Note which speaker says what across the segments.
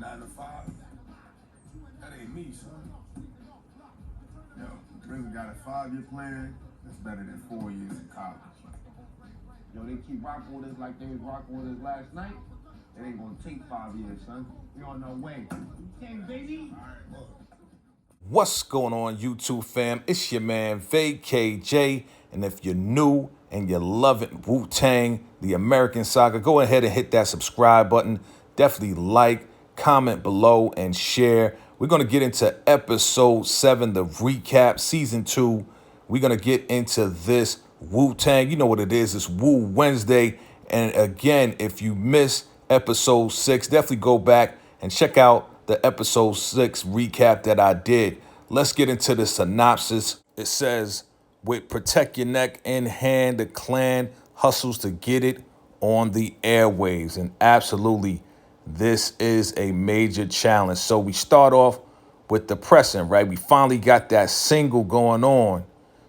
Speaker 1: 9 to 5. That ain't me, son. Yo, RZA got a 5-year plan. That's better than 4 years in college.
Speaker 2: Yo, they keep rocking with us like they was rocking with us last night. It ain't gonna take 5 years, son. We on our way. Tang, baby.
Speaker 1: All right, look.
Speaker 3: What's going on, YouTube fam? It's your man, VACAY-J. And if you're new and you're loving Wu-Tang, the American Saga, go ahead and hit that subscribe button. Definitely like, comment below, and share. We're going to get into episode 7, the recap, season 2. We're going to get into this Wu-Tang. You know what it is. It's Wu Wednesday. And again, if you missed episode 6, definitely go back and check out the episode 6 recap that I did. Let's get into the synopsis. It says, with Protect Your Neck in hand, the clan hustles to get it on the airwaves. And absolutely, this is a major challenge. So we start off with the pressing, right? We finally got that single going on.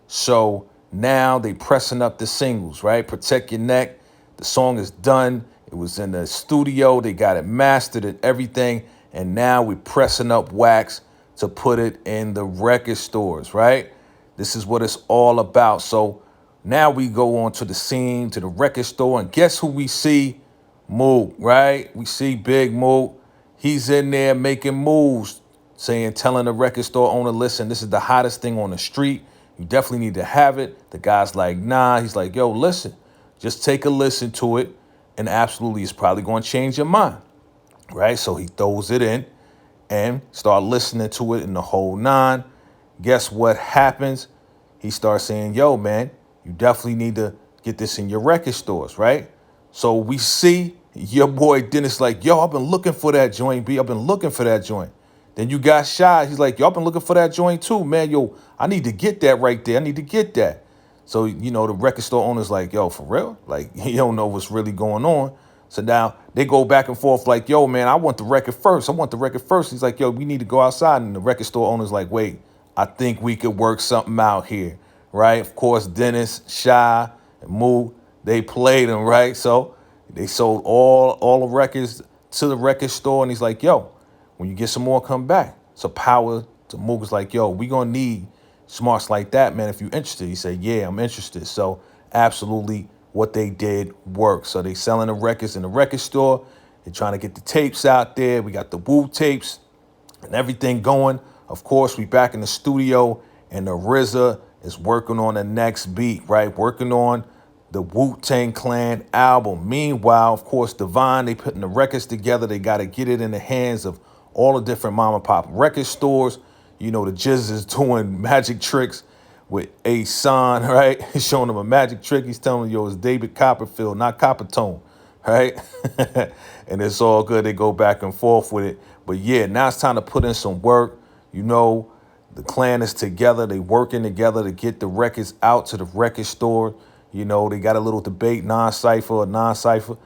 Speaker 3: So now they pressing up the singles, right? Protect Your Neck. The song is done. It was in the studio. They got it mastered and everything. And now we're pressing up wax to put it in the record stores, right? This is what it's all about. So now we go on to the scene, to the record store, and guess who we see? Mook, right? We see Big Mook. He's in there making moves, telling the record store owner, listen, this is the hottest thing on the street. You definitely need to have it. The guy's like, nah. He's like, yo, listen, just take a listen to it, and absolutely it's probably going to change your mind, right? So he throws it in and start listening to it in the whole 9. Guess what happens? He starts saying, yo, man, you definitely need to get this in your record stores, right? So we see your boy Dennis like, yo, I've been looking for that joint, B. I've been looking for that joint. Then you got Shy. He's like, yo, I've been looking for that joint too, man. Yo, I need to get that right there. I need to get that. So, you know, the record store owner's like, yo, for real? Like, he don't know what's really going on. So now they go back and forth like, yo, man, I want the record first. I want the record first. He's like, yo, we need to go outside. And the record store owner's like, wait, I think we could work something out here, right? Of course, Dennis, Shy, and Moo, they played him, right? So they sold all the records to the record store. And he's like, yo, when you get some more, come back. So Power to Mook was like, yo, we going to need smarts like that, man, if you're interested. He said, yeah, I'm interested. So absolutely what they did worked. So they selling the records in the record store. They're trying to get the tapes out there. We got the Wu tapes and everything going. Of course, we back in the studio and the RZA is working on the next beat, right? Working on the Wu-Tang Clan album. Meanwhile, of course, Divine, they putting the records together. They got to get it in the hands of all the different mom and pop record stores. You know, the Jizz is doing magic tricks with a son, right? He's showing him a magic trick. He's telling him, yo, it's David Copperfield, not Coppertone, right? And it's all good. They go back and forth with it. But yeah, now it's time to put in some work. You know, the clan is together. They working together to get the records out to the record store. You know, they got a little debate, non-cypher or non-cypher.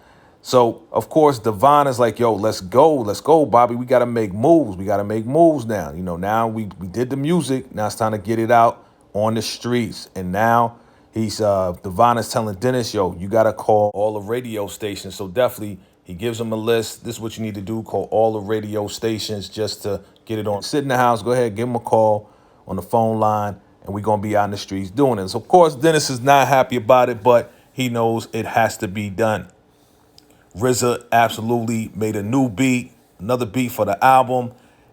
Speaker 3: So, of course, Devon is like, yo, let's go, Bobby. We got to make moves. We got to make moves now. You know, now we did the music. Now it's time to get it out on the streets. And now he's, Devon is telling Dennis, yo, you got to call all the radio stations. So definitely he gives him a list. This is what you need to do. Call all the radio stations just to get it on. Sit in the house. Go ahead, give him a call on the phone line. And we're going to be out in the streets doing it. So, of course, Dennis is not happy about it, but he knows it has to be done. RZA absolutely made a new beat, another beat for the album,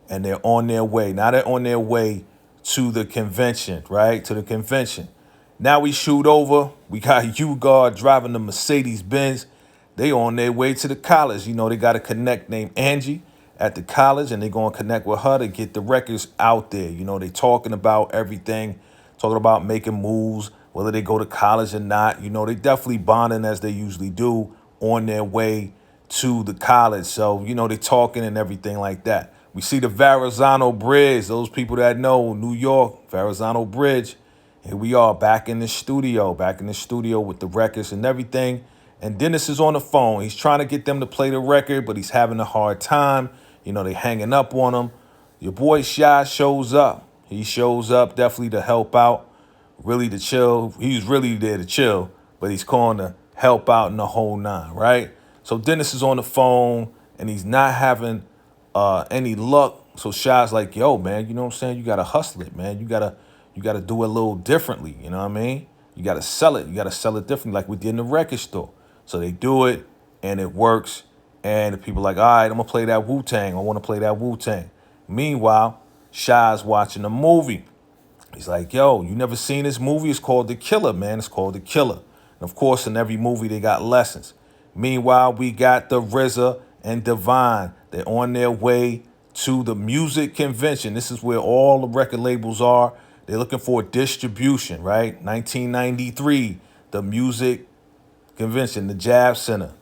Speaker 3: and they're on their way. Now they're on their way to the convention, right? To the convention. Now we shoot over. We got U-Guard driving the Mercedes-Benz. They on their way to the college. You know, they got a connect named Angie at the college, and they're going to connect with her to get the records out there. You know, they talking about everything, talking about making moves, whether they go to college or not. You know, they definitely bonding as they usually do on their way to the college. So, you know, they talking and everything like that. We see the Verrazano Bridge. Those people that know New York, Verrazano Bridge. Here we are back in the studio with the records and everything. And Dennis is on the phone. He's trying to get them to play the record, but he's having a hard time. You know, they hanging up on him. Your boy Shy shows up. He shows up definitely to help out, really to chill. He's really there to chill, but he's calling to help out in the whole 9, right? So Dennis is on the phone, and he's not having any luck. So Shy's like, yo, man, you know what I'm saying? You gotta hustle it, man. You gotta do it a little differently. You know what I mean? You gotta sell it. You gotta sell it differently, like we did in the record store. So they do it, and it works. And the people are like, all right, I'm gonna play that Wu-Tang. I want to play that Wu-Tang. Meanwhile, Shy's watching a movie. He's like, yo, you never seen this movie? It's called The Killer, man. It's called The Killer. And of course, in every movie, they got lessons. Meanwhile, we got the RZA and Divine. They're on their way to the music convention. This is where all the record labels are. They're looking for distribution, right? 1993, the music convention, the Jab Center,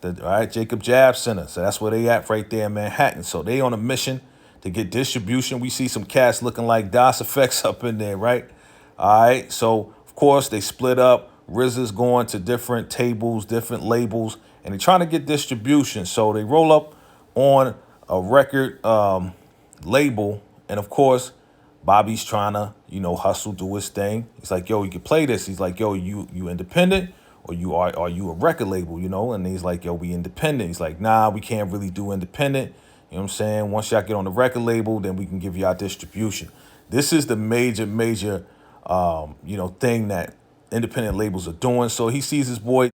Speaker 3: Jacob Jab Center. So that's where they at right there in Manhattan. So they on a mission to get distribution. We see some cats looking like DOS Effects up in there, right? All right. So, of course, they split up. RZA's going to different tables, different labels, and they're trying to get distribution. So they roll up on a record label, and of course, Bobby's trying to, hustle, do his thing. He's like, yo, you can play this. He's like, yo, you independent? Or are you a record label, And he's like, yo, we independent. He's like, nah, we can't really do independent. You know what I'm saying? Once y'all get on the record label, then we can give you our distribution. This is the major, thing that independent labels are doing. So he sees his boy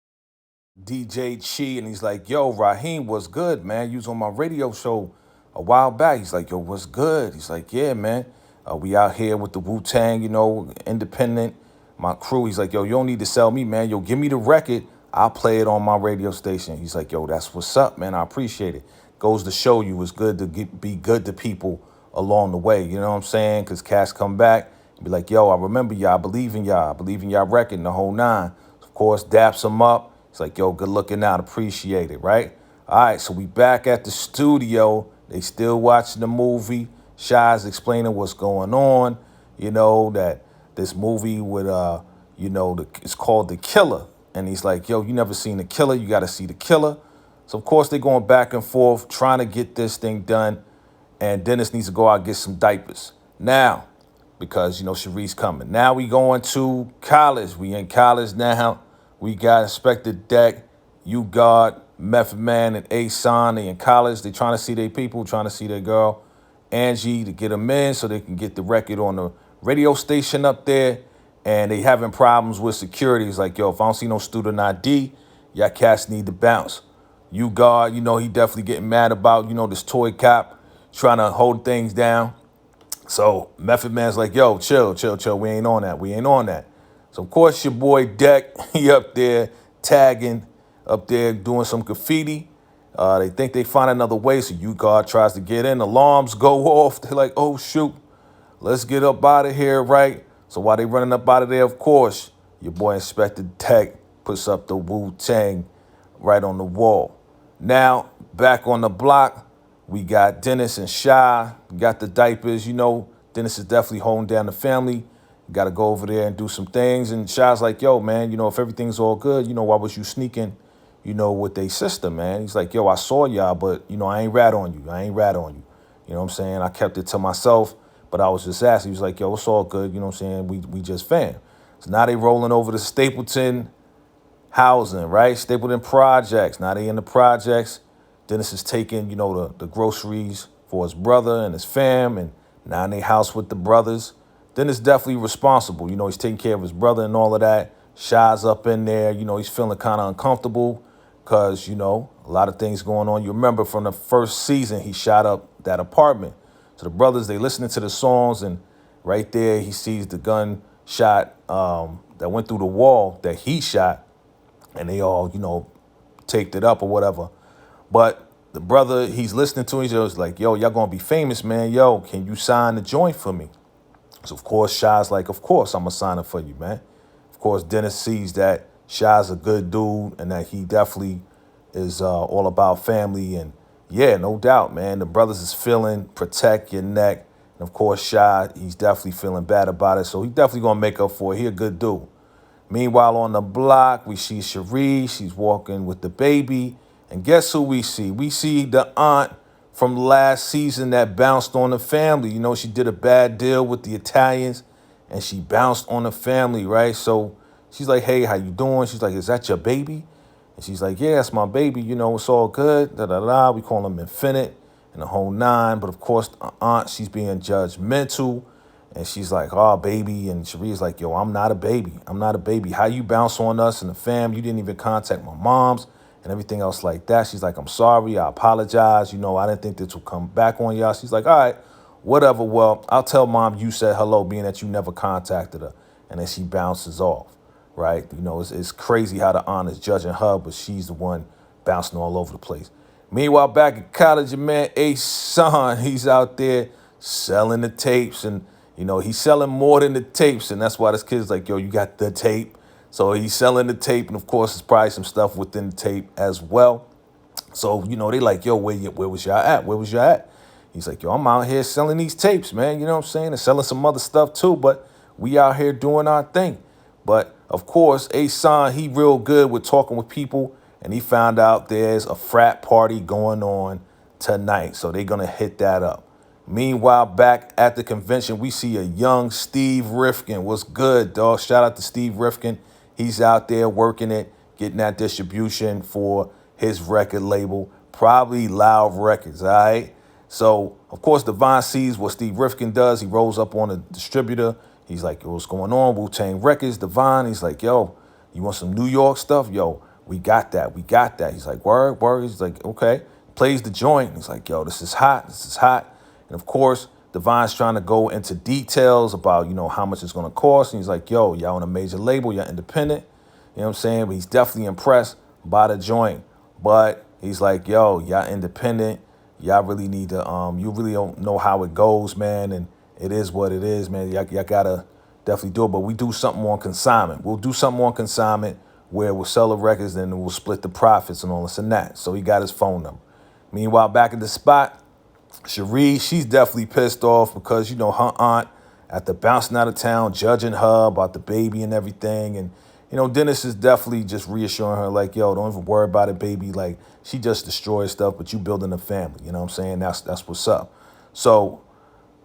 Speaker 3: DJ Chi, and he's like, yo, Raheem, what's good, man? You was on my radio show a while back. He's like, yo, what's good? He's like, yeah, man. We out here with the Wu-Tang, independent. My crew, he's like, yo, you don't need to sell me, man. Yo, give me the record. I'll play it on my radio station. He's like, yo, that's what's up, man. I appreciate it. Goes to show you it's good to be good to people along the way. You know what I'm saying? Because cats come back and be like, yo, I remember y'all. I believe in y'all. I believe in y'all record and the whole nine. Of course, daps him up. It's like, yo, good looking out. Appreciate it, right? All right, so we back at the studio. They still watching the movie. Shy's explaining what's going on. That this movie with, it's called The Killer. And he's like, yo, you never seen The Killer. You got to see The Killer. So, of course, they're going back and forth, trying to get this thing done. And Dennis needs to go out and get some diapers. Now, because, Sharice's coming. Now we going to college. We in college now. We got Inspector Deck, U-God, Method Man, and A-Son. They in college. They trying to see their people, trying to see their girl, Angie, to get them in so they can get the record on the radio station up there. And they having problems with security. It's like, yo, if I don't see no student ID, y'all cats need to bounce. U-God, he definitely getting mad about, this toy cop trying to hold things down. So Method Man's like, yo, chill. We ain't on that. So, of course, your boy Deck, he up there tagging, up there doing some graffiti. They think they find another way, so U-God tries to get in. Alarms go off. They're like, oh, shoot, let's get up out of here, right? So while they running up out of there, of course, your boy Inspector Deck puts up the Wu-Tang right on the wall. Now, back on the block, we got Dennis and Shy. Got the diapers. Dennis is definitely holding down the family. Got to go over there and do some things. And Shy's like, yo, man, if everything's all good, why was you sneaking, with their sister, man? He's like, yo, I saw y'all, but, I ain't rat on you. You know what I'm saying? I kept it to myself, but I was just asking. He was like, yo, it's all good. You know what I'm saying? We just fam. So now they rolling over to Stapleton housing, right? Stapleton projects. Now they in the projects. Dennis is taking, the groceries for his brother and his fam, and now in their house with the brothers. Dennis definitely responsible. He's taking care of his brother and all of that. Shy's up in there. He's feeling kind of uncomfortable because, a lot of things going on. You remember from the first season, he shot up that apartment. So the brothers, they listening to the songs, and right there he sees the gun shot that went through the wall that he shot, and they all, taped it up or whatever. But the brother he's listening to, he's just like, yo, y'all gonna be famous, man. Yo, can you sign the joint for me? So, of course, Shy's like, of course, I'm going to sign it for you, man. Of course, Dennis sees that Shy's a good dude and that he definitely is all about family. And, yeah, no doubt, man. The brothers is feeling protect your neck. And, of course, Shy, he's definitely feeling bad about it. So he definitely going to make up for it. He a good dude. Meanwhile, on the block, we see Cherie. She's walking with the baby. And guess who we see? We see the aunt from last season that bounced on the family. She did a bad deal with the Italians, and she bounced on the family, right? So she's like, hey, how you doing? She's like, is that your baby? And she's like, yeah, that's my baby. It's all good. Da-da-da. We call him Infinite. and the whole nine. But of course, the aunt, she's being judgmental. And she's like, oh, baby. And Cherie's like, yo, I'm not a baby. I'm not a baby. How you bounce on us and the fam? You didn't even contact my moms and everything else like that. She's like, I'm sorry. I apologize. You know, I didn't think this would come back on y'all. She's like, all right, whatever. Well, I'll tell mom you said hello, being that you never contacted her. And then she bounces off, right? You know, it's crazy how the aunt is judging her, but she's the one bouncing all over the place. Meanwhile, back at college, your man A-Son, he's out there selling the tapes, and you know, he's selling more than the tapes, and that's why this kid's like, yo, you got the tape. So he's selling the tape, and of course, there's probably some stuff within the tape as well. So, you know, they like, yo, where was y'all at? Where was y'all at? He's like, yo, I'm out here selling these tapes, man. You know what I'm saying? And selling some other stuff too, but we out here doing our thing. But of course, A-Son, he real good with talking with people, and he found out there's a frat party going on tonight. So they're going to hit that up. Meanwhile, back at the convention, we see a young Steve Rifkin. What's good, dog? Shout out to Steve Rifkin. He's out there working it, getting that distribution for his record label, probably Loud Records, all right? So, of course, Devon sees what Steve Rifkin does. He rolls up on a distributor. He's like, yo, what's going on? Wu-Tang Records, Devon. He's like, yo, you want some New York stuff? Yo, we got that. We got that. He's like, word, word. He's like, okay. Plays the joint. He's like, yo, this is hot. This is hot. And of course, Devon's trying to go into details about, you know, how much it's going to cost. And he's like, yo, y'all on a major label, y'all independent. You know what I'm saying? But he's definitely impressed by the joint. But he's like, yo, y'all independent. Y'all really need to, you really don't know how it goes, man. And it is what it is, man. Y'all got to definitely do it. But we do something on consignment. We'll do something on consignment where we'll sell the records and we'll split the profits and all this and that. So he got his phone number. Meanwhile, back at the spot, Cherie, she's definitely pissed off because, you know, her aunt after bouncing out of town, judging her about the baby and everything. And, you know, Dennis is definitely just reassuring her like, yo, don't even worry about it, baby. Like, she just destroys stuff, but you building a family. You know what I'm saying? That's what's up. So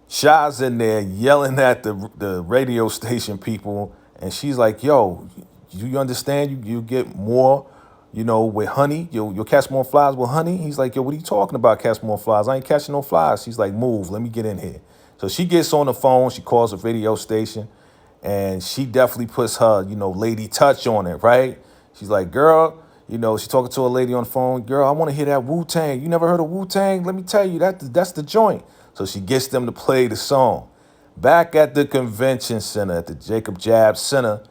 Speaker 3: Shah's in there yelling at the radio station people. And she's like, yo, you understand? You get more, you know, with honey, you'll catch more flies with honey. He's like, yo, what are you talking about, catch more flies? I ain't catching no flies. She's like, move, let me get in here. So she gets on the phone, she calls a radio station, and she definitely puts her, you know, lady touch on it, right? She's like, girl, you know, she's talking to a lady on the phone, girl, I want to hear that Wu-Tang. You never heard of Wu-Tang? Let me tell you, that's the joint. So she gets them to play the song. Back at the convention center, at the Jacob Jab Center,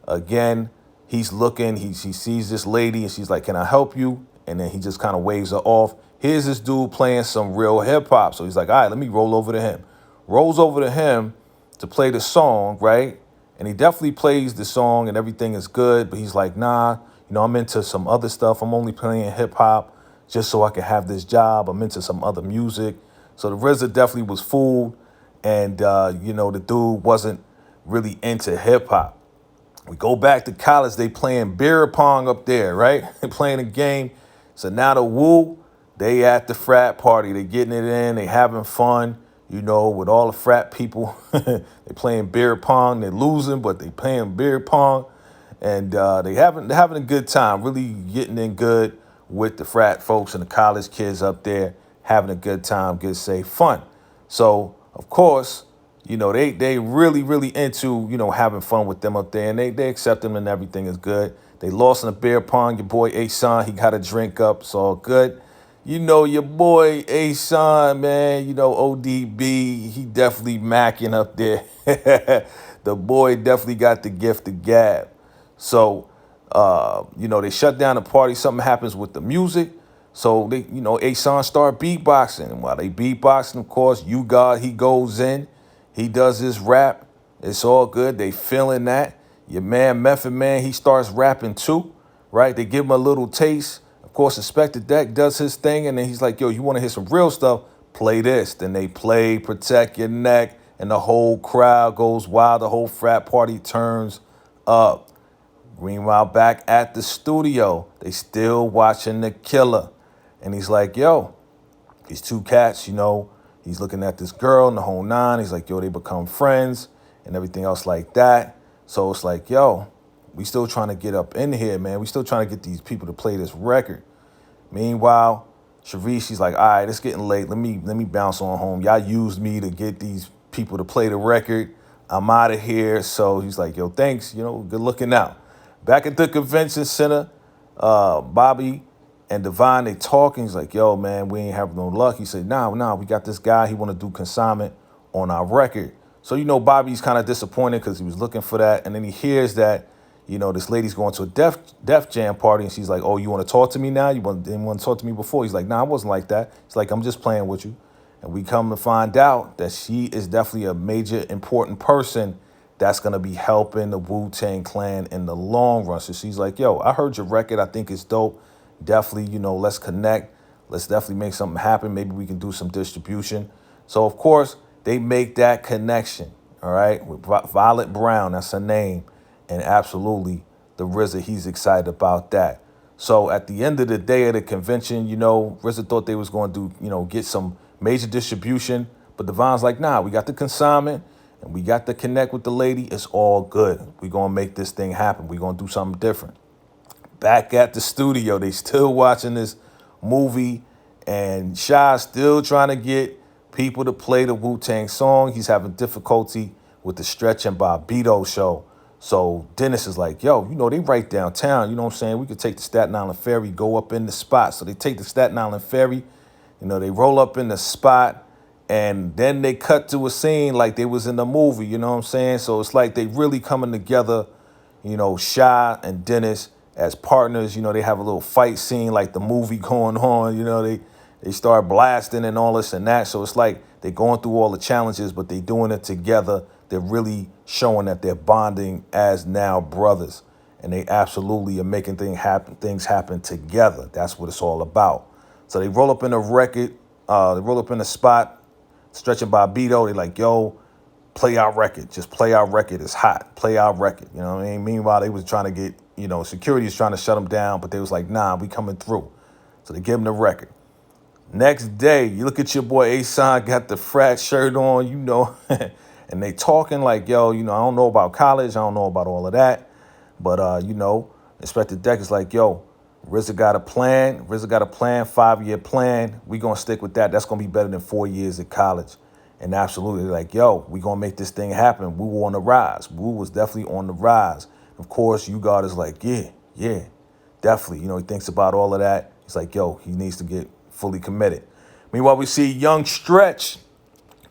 Speaker 3: again, he's looking, he sees this lady and she's like, can I help you? And then he just kind of waves her off. Here's this dude playing some real hip hop. So he's like, all right, let me roll over to him. Rolls over to him to play the song, right? And he definitely plays the song and everything is good. But he's like, nah, you know, I'm into some other stuff. I'm only playing hip hop just so I can have this job. I'm into some other music. So the RZA definitely was fooled. And, you know, the dude wasn't really into hip hop. We go back to college. They playing beer pong up there, right? They playing a game. So now the Wu, they at the frat party. They getting it in. They having fun, you know, with all the frat people. They playing beer pong. They're losing, but they playing beer pong. And they're having a good time, really getting in good with the frat folks and the college kids up there, having a good time, good, safe fun. So, of course, you know, they really, really into, you know, having fun with them up there. And they accept them and everything is good. They lost in the beer pong. Your boy A-Son, he got a drink up. It's all good. You know, your boy A-Son, man, you know, ODB, he definitely macking up there. The boy definitely got the gift of gab. So, you know, they shut down the party. Something happens with the music. So, they, you know, A-Son start beatboxing. And while they beatboxing, of course, You God, he goes in. He does his rap. It's all good. They feeling that. Your man, Method Man, he starts rapping too, right? They give him a little taste. Of course, Inspector Deck does his thing. And then he's like, yo, you want to hear some real stuff? Play this. Then they play Protect Your Neck. And the whole crowd goes wild. The whole frat party turns up. Meanwhile, back at the studio, they still watching The Killer. And he's like, yo, these two cats, you know, he's looking at this girl and the whole nine. He's like, yo, they become friends and everything else like that. So it's like, yo, we still trying to get up in here, man. We still trying to get these people to play this record. Meanwhile, Sharice, she's like, all right, it's getting late. Let me bounce on home. Y'all used me to get these people to play the record. I'm out of here. So he's like, yo, thanks. Good looking out. Back at the convention center, Bobby and Divine, they talking. He's like, yo, man, we ain't having no luck. He said, nah, we got this guy. He want to do consignment on our record. So, Bobby's kind of disappointed because he was looking for that. And then he hears that, this lady's going to a Def Jam party. And she's like, oh, you want to talk to me now? Didn't want to talk to me before? He's like, nah, I wasn't like that. He's like, I'm just playing with you. And we come to find out that she is definitely a major important person that's going to be helping the Wu-Tang Clan in the long run. So she's like, yo, I heard your record. I think it's dope. Definitely, let's connect. Let's definitely make something happen. Maybe we can do some distribution. So, of course, they make that connection, all right, with Violet Brown. That's her name. And absolutely, the RZA, he's excited about that. So at the end of the day of the convention, RZA thought they was going to do, get some major distribution. But Divine's like, nah, we got the consignment and we got to connect with the lady. It's all good. We're going to make this thing happen. We're going to do something different. Back at the studio, they still watching this movie, and Shy's still trying to get people to play the Wu-Tang song. He's having difficulty with the Stretch and Bobbito show. So Dennis is like, yo, they right downtown. You know what I'm saying? We could take the Staten Island Ferry, go up in the spot. So they take the Staten Island Ferry, they roll up in the spot, and then they cut to a scene like they was in the movie, you know what I'm saying? So it's like they really coming together, Shy and Dennis as partners. They have a little fight scene like the movie going on. They start blasting and all this and that. So it's like they're going through all the challenges, but they're doing it together. They're really showing that they're bonding as now brothers. And they absolutely are making things happen together. That's what it's all about. So they roll up in a record. They roll up in a spot, Stretch and Bobbito. They're like, yo, play our record. Just play our record. It's hot. Play our record. You know what I mean? Meanwhile, they was trying to get, security is trying to shut them down, but they was like, nah, we coming through. So they give them the record. Next day, you look at your boy A-Sign, got the frat shirt on, and they talking like, yo, I don't know about college. I don't know about all of that. But, Inspector Deck is like, yo, RZA got a plan. RZA got a plan, 5-year plan. We going to stick with that. That's going to be better than 4 years at college. And absolutely like, yo, we going to make this thing happen. We were on the rise. Wu was definitely on the rise. Of course, U-God is like, yeah, definitely. He thinks about all of that. He's like, yo, he needs to get fully committed. Meanwhile, we see Young Stretch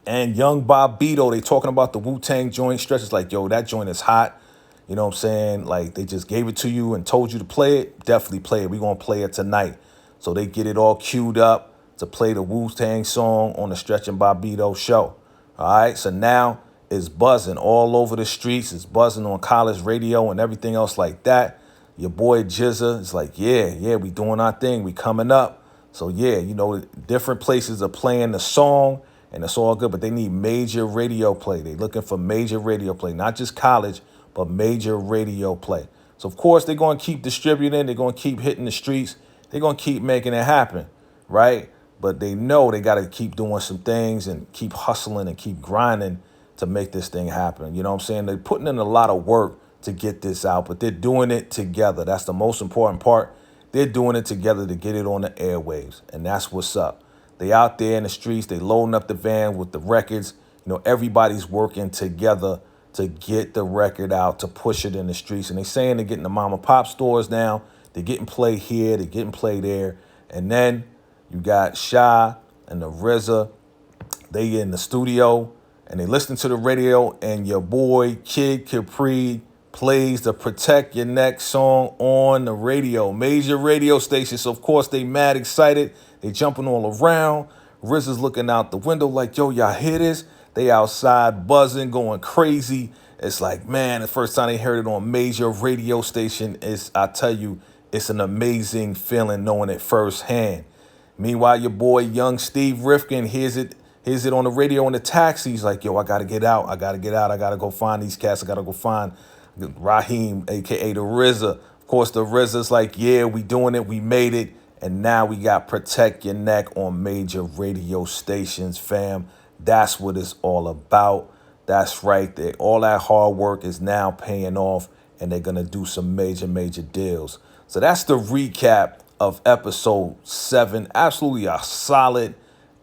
Speaker 3: and Young Bobbito. They talking about the Wu-Tang joint. Stretch is like, yo, that joint is hot. You know what I'm saying? Like, they just gave it to you and told you to play it. Definitely play it. We're going to play it tonight. So they get it all queued up to play the Wu-Tang song on the Stretch and Bobbito show. All right? So now it's buzzing all over the streets. It's buzzing on college radio and everything else like that. Your boy Jizza is like, yeah, we doing our thing. We coming up. So, yeah, different places are playing the song, and it's all good. But they need major radio play. They looking for major radio play, not just college, but major radio play. So, of course, they're going to keep distributing. They're going to keep hitting the streets. They're going to keep making it happen, right? But they know they got to keep doing some things and keep hustling and keep grinding to make this thing happen. You know what I'm saying? They're putting in a lot of work to get this out, but they're doing it together. That's the most important part. They're doing it together to get it on the airwaves, and that's what's up. They out there in the streets. They loading up the van with the records. Everybody's working together to get the record out, to push it in the streets. And they saying they're getting the mom and pop stores now. They're getting played here. They're getting played there. And then you got Shy and the RZA. They in the studio, and they listen to the radio, and your boy Kid Capri plays the Protect Your Neck song on the radio. Major radio stations. So, of course, they mad excited. They jumping all around. RZA's looking out the window like, yo, y'all hear this? They outside buzzing, going crazy. It's like, man, the first time they heard it on major radio station, I tell you, it's an amazing feeling knowing it firsthand. Meanwhile, your boy, young Steve Rifkin, hears it on the radio in the taxi. He's like, yo, I got to get out. I got to go find these cats. I got to go find Raheem, a.k.a. the RZA. Of course, the RZA's like, yeah, we doing it. We made it. And now we got Protect Your Neck on major radio stations, fam. That's what it's all about. That's right. All that hard work is now paying off, and they're going to do some major, major deals. So that's the recap of episode 7. Absolutely a solid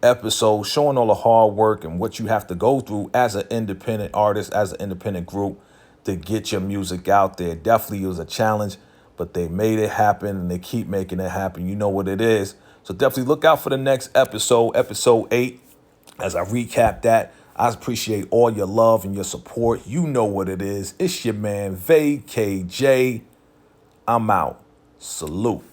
Speaker 3: episode showing all the hard work and what you have to go through as an independent artist, as an independent group to get your music out there. Definitely was a challenge, but they made it happen and they keep making it happen. You know what it is. So definitely look out for the next episode, episode 8, as I recap that. I appreciate all your love and your support. You know what it is. It's your man, VACAY-J. I'm out. Salute.